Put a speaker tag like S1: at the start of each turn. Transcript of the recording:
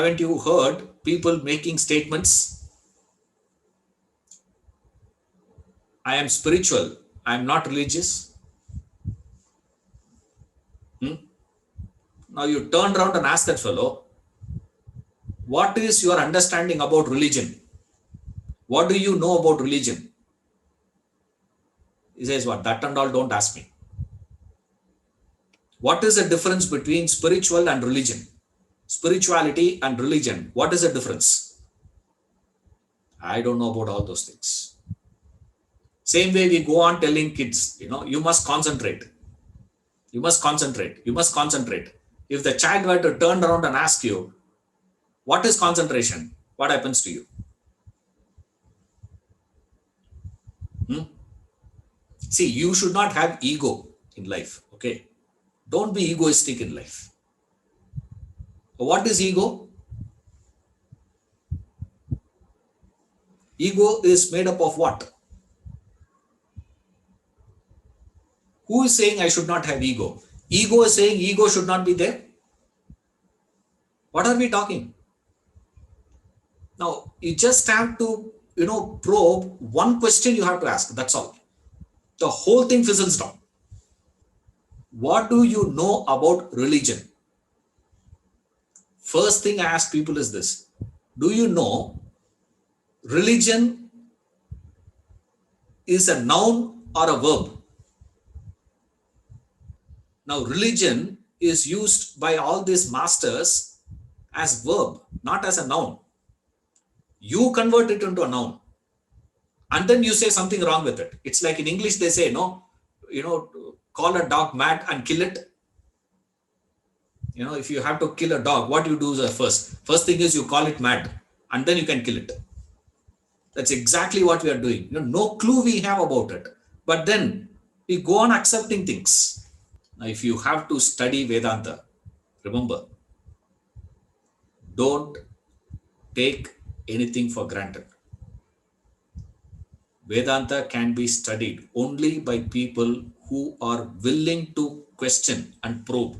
S1: Haven't you heard people making statements? I am spiritual. I am not religious. Now you turn around and ask that fellow, what is your understanding about religion? What do you know about religion? He says, what? That and all, don't ask me. What is the difference between spiritual and religion? Spirituality and religion. What is the difference? I don't know about all those things. Same way we go on telling kids, you must concentrate. You must concentrate. You must concentrate. If the child were to turn around and ask you, what is concentration? What happens to you? See, you should not have ego in life. Okay. Don't be egoistic in life. What is ego? Ego is made up of what? Who is saying I should not have ego? Ego is saying ego should not be there. What are we talking? Now, you just have to, probe one question you have to ask. That's all. The whole thing fizzles down. What do you know about religion? First thing I ask people is this. Do you know religion is a noun or a verb? Now, religion is used by all these masters as verb, not as a noun. You convert it into a noun. And then you say something wrong with it. It's like in English, they say, call a dog mad and kill it. If you have to kill a dog, what you do is first thing is you call it mad and then you can kill it. That's exactly what we are doing. No clue we have about it. But then we go on accepting things. Now, if you have to study Vedanta, remember, don't take anything for granted. Vedanta can be studied only by people who are willing to question and probe.